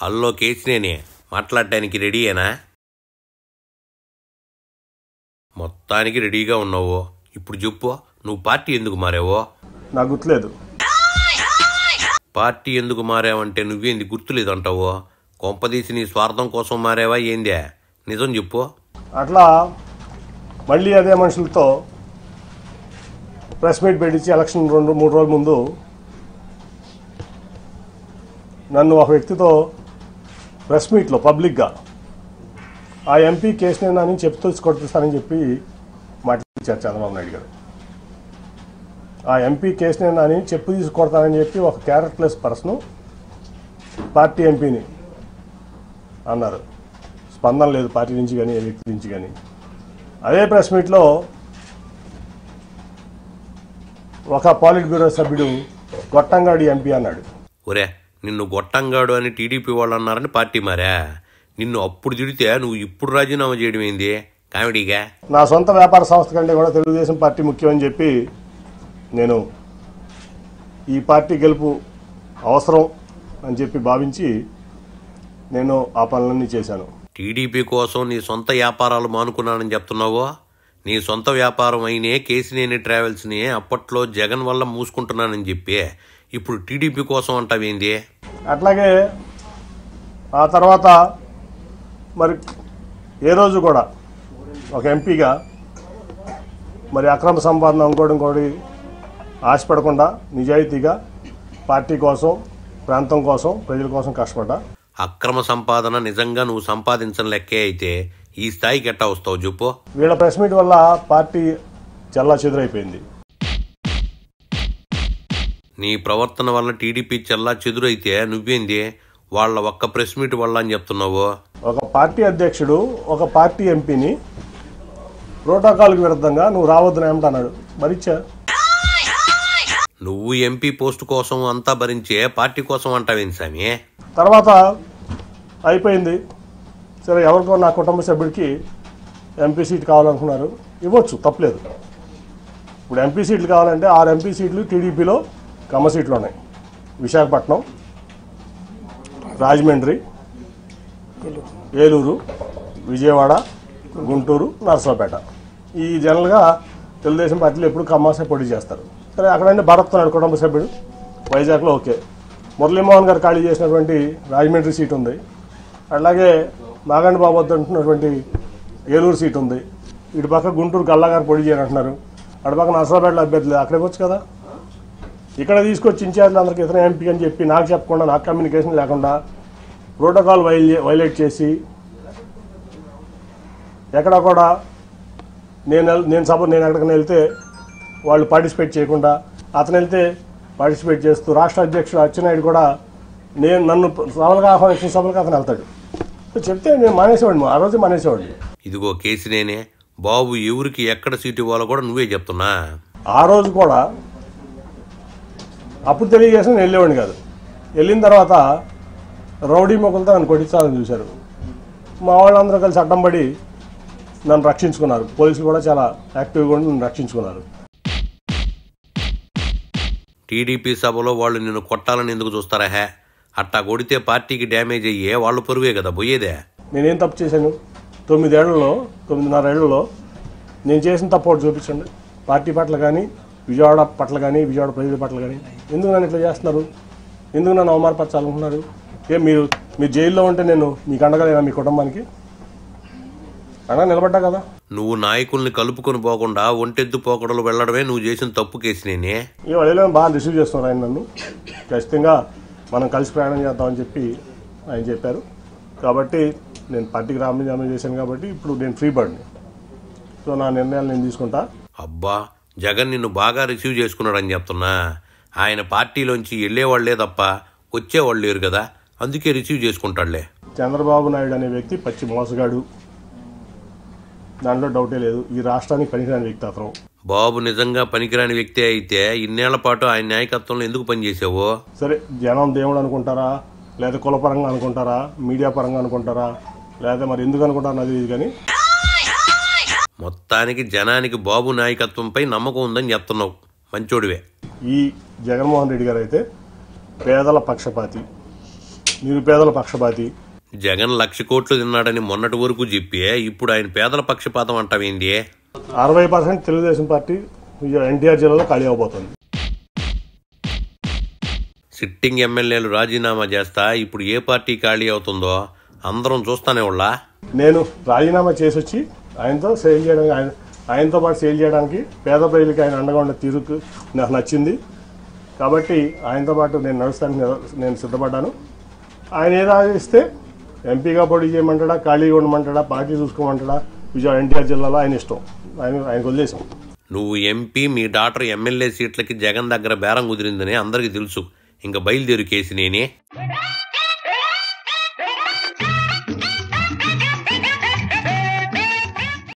Hello Kesineni, మాట్లాడటానికి రెడీయేనా? మొత్తానికి రెడీగా ఉన్నావు. ఇప్పుడు చెప్పు, నువ్వు పార్టీ ఎందుకు మారావో? నాకు గుర్తులేదు. పార్టీ ఎందుకు మారావంటే నువ్వేంది గుర్తులేదు అంటావు? కొంపదీసి నీ స్వార్థం కోసం మారావా ఏందే? నిజం చెప్పు. అట్లా మళ్ళీ అదే మనుషులతో ప్రెస్ మీట్ పెట్టించి ఎలక్షన్ 2-3 రోజుల ముందు నన్ను ఒక వ్యక్తితో ప్రెస్ మీట్లో పబ్లిక్గా ఆ ఎంపీ కేసునేనా అని చెప్తూ కొట్టిస్తానని చెప్పి మాట్లాడించారు చంద్రబాబు నాయుడు గారు. ఆ ఎంపీ కేసునేనా అని చెప్పు తీసి కొడతానని చెప్పి ఒక క్యారెక్టర్లెస్ పర్సన్ పార్టీ ఎంపీని అన్నారు. స్పందన లేదు పార్టీ నుంచి కానీ ఏ వ్యక్తి నుంచి కానీ. అదే ప్రెస్ మీట్లో ఒక పాలిట్ బ్యూరో సభ్యుడు గొట్టంగాడి ఎంపీ అన్నాడు. ఒరే, నిన్ను గొట్టంగాడు అని టీడీపీ వాళ్ళు అన్నారని పార్టీ మారా? నిన్ను అప్పుడు తిడితే నువ్వు ఇప్పుడు రాజీనామా చేయడం ఏంది? కామెడీగా. నా సొంత వ్యాపార సంస్థ కంటే కూడా తెలుగుదేశం పార్టీ ముఖ్యమని చెప్పి నేను ఈ పార్టీ గెలుపు అవసరం అని చెప్పి భావించి నేను ఆ పనులన్నీ చేశాను. టీడీపీ కోసం నీ సొంత వ్యాపారాలు మానుకున్నానని చెప్తున్నావో? నీ సొంత వ్యాపారం అయినే కేసినేని ట్రావెల్స్ని అప్పట్లో జగన్ వల్ల మూసుకుంటున్నానని చెప్పి ఇప్పుడు టీడీపీ కోసం అంటావేంది? అట్లాగే ఆ తర్వాత మరి ఏ రోజు కూడా ఒక ఎంపీగా మరి అక్రమ సంపాదన ఇంకోటి ఆశపడకుండా నిజాయితీగా పార్టీ కోసం, ప్రాంతం కోసం, ప్రజల కోసం కష్టపడ్డా. అక్రమ సంపాదన నిజంగా నువ్వు సంపాదించని లెక్కే అయితే ఈ స్థాయికి ఎట్టా వస్తావు చెప్పు? వీళ్ళ ప్రెస్ మీట్ వల్ల పార్టీ చల్లా చెదురైపోయింది. నీ ప్రవర్తన వల్ల టీడీపీ చల్లా చెదురైతే నువ్వేంది వాళ్ళ ఒక్క ప్రెస్ మీట్ వల్ల అని చెప్తున్నావు? ఒక పార్టీ అధ్యక్షుడు ఒక పార్టీ ఎంపీని ప్రోటోకాల్కి విరుద్ధంగా నువ్వు రావద్దని ఏమంటున్నాడు. మరిచ్చా నువ్వు ఎంపీ పోస్ట్ కోసం అంతా భరించే పార్టీ కోసం అంటావేంది స్వామి? తర్వాత అయిపోయింది సరే, ఎవరికో నా కుటుంబ సభ్యుడికి ఎంపీ సీట్ కావాలనుకున్నారు, ఇవ్వచ్చు, తప్పలేదు. ఇప్పుడు ఎంపీ సీట్లు కావాలంటే 6 ఎంపీ సీట్లు టీడీపీలో కమ్మ సీట్లు ఉన్నాయి. విశాఖపట్నం, రాజమండ్రి, ఏలూరు, విజయవాడ, గుంటూరు, నరసరావుపేట. ఈ జనరల్గా తెలుగుదేశం పార్టీలో ఎప్పుడు కమ్మాసే పోటీ చేస్తారు. సరే, అక్కడంటే భరత్ నాడు కుటుంబ సభ్యుడు వైజాగ్లో ఓకే. మురళీమోహన్ గారు ఖాళీ చేసినటువంటి రాజమండ్రి సీట్ ఉంది. అలాగే నాగండి బాబు వద్ద ఉంటున్నటువంటి ఏలూరు సీట్ ఉంది. ఇటు పక్క గుంటూరు గల్లా గారు పోటీ చేయాలంటున్నారు. అటు పక్క నరసరావుపేటలో అభ్యర్థులు, అక్కడికి వచ్చు కదా. ఇక్కడ తీసుకొచ్చి ఇన్ఛార్జ్లు అందరికీ ఇతర ఎంపీ అని చెప్పి నాకు చెప్పకుండా, నాకు కమ్యూనికేషన్ లేకుండా ప్రోటోకాల్ వైలేట్ చేసి ఎక్కడ కూడా నేను ఎక్కడికైనా వెళ్తే వాళ్ళు పార్టిసిపేట్ చేయకుండా, అతను వెళ్తే పార్టిసిపేట్ చేస్తూ రాష్ట్ర అధ్యక్షుడు అచ్చెన్నాయుడు కూడా నన్ను సభలకు ఆహ్వానించిన సభలకు అతను వెళ్తాడు. చెప్తే నేను మానేసేవాడిని, ఆ రోజు మానేసేవాడిని. ఇదిగో కేసినేని బాబు, ఎవరికి ఎక్కడ సీటు ఇవ్వాలో కూడా నువ్వే చెప్తున్నా. ఆ రోజు కూడా అప్పుడు తెలియజేసిన నేను వెళ్ళేవాడిని కాదు. వెళ్ళిన తర్వాత రౌడీ మొక్కలతో నన్ను కొట్టించాలని చూశారు. మా వాళ్ళందరూ కలిసి అడ్డం పడి నన్ను రక్షించుకున్నారు. పోలీసులు కూడా చాలా యాక్టివ్గా ఉండి నన్ను రక్షించుకున్నారు. టీడీపీ సభలో వాళ్ళు నిన్ను కొట్టాలని ఎందుకు చూస్తారా? అట్టా కొడితే పార్టీకి డ్యామేజ్ అయ్యే వాళ్ళు పరువే కదా పోయేదే. నేనేం తప్పు చేశాను? 9.5 ఏళ్లలో నేను చేసిన తప్పు ఒకటి చూపించండి. పార్టీ పట్ల కానీ, విజయవాడ పట్ల కానీ, విజయవాడ ప్రజల పట్ల కానీ. ఎందుకు నన్ను ఇట్లా చేస్తున్నారు? ఎందుకు నన్ను అవమానపరచాలనుకున్నారు? మీరు జైల్లో ఉంటే నేను మీకు అండగలేనా? మీ కుటుంబానికి అండగా నిలబడ్డా కదా. నువ్వు నాయకుల్ని కలుపుకొని పోకుండా ఒంటెద్దు పోకడలు వెళ్ళడమే నువ్వు చేసిన తప్పు కేసినేని. ఈ వాళ్ళు బాగా రిసీవ్ చేస్తున్నారు ఆయన నన్ను. ఖచ్చితంగా మనం కలిసి ప్రయాణం చేద్దామని చెప్పి ఆయన చెప్పారు. కాబట్టి నేను పార్టీకి రాజీనామా చేశాను కాబట్టి ఇప్పుడు నేను ఫ్రీ బర్డ్ని. సో నా నిర్ణయాలు నేను తీసుకుంటా. అబ్బా, జగన్ నిన్ను బాగా రిసీవ్ చేసుకున్నాడని చెప్తున్నా. ఆయన పార్టీలోంచి వెళ్ళేవాళ్లే తప్ప వచ్చేవాళ్ళు లేరు కదా, అందుకే రిసీవ్ చేసుకుంటాడులే. చంద్రబాబు నాయుడు అనే వ్యక్తి పచ్చి మోసగాడు, దాంట్లో డౌటే లేదు. ఈ రాష్ట్రానికి పనికిరాని వ్యక్తి అతను. బాబు నిజంగా పనికిరాని వ్యక్తి అయితే ఇన్నేళ్ల పాటు ఆయన నాయకత్వంలో ఎందుకు పనిచేసావో? సరే, జనం దేవుడు అనుకుంటారా, లేదా కులపరంగా అనుకుంటారా, మీడియా పరంగా అనుకుంటారా, లేదా మరి ఎందుకు అనుకుంటారా నాకు తెలియదు. కానీ మొత్తానికి జనానికి బాబు నాయకత్వంపై నమ్మకం ఉందని చెప్తున్నావు. మంచోడివే. ఈ జగన్మోహన్ రెడ్డి గారు అయితే పేదల పక్షపాతి, నిరుపేదల పక్షపాతి. జగన్ 1,00,000 కోట్లు తిన్నాడని మొన్నటి వరకు చెప్పి ఇప్పుడు ఆయన పేదల పక్షపాతం అంటావేంది? 60% తెలుగుదేశం పార్టీ ఎన్టీఆర్ జిల్లాలో ఖాళీ అవబోతుంది. సిట్టింగ్ ఎమ్మెల్యేలు రాజీనామా చేస్తా ఇప్పుడు ఏ పార్టీ ఖాళీ అవుతుందో అందరం చూస్తానే వాళ్ళ. నేను రాజీనామా చేసి వచ్చి ఆయనతో సేల్ చేయడానికి, ఆయనతో పాటు సేల్ చేయడానికి పేద ప్రజలకి ఆయన అండగా ఉన్న తీరుకు నాకు నచ్చింది. కాబట్టి ఆయనతో పాటు నేను నడుస్తానికి నేను సిద్ధపడ్డాను. ఆయన ఏదో ఇస్తే ఎంపీగా పోటీ చేయమంటాడా, ఖాళీగా ఉండమంటాడా, పార్టీ చూసుకోమంటాడా, విజయవాడ ఎన్టీఆర్ జిల్లాలో ఆయన ఇష్టం. ఆయనకు వదిలేసాం. నువ్వు ఎంపీ, మీ డాక్టర్ ఎమ్మెల్యే సీట్లకి జగన్ దగ్గర బేరం కుదిరిందని అందరికీ తెలుసు. ఇంకా బయలుదేరు కేసినేని.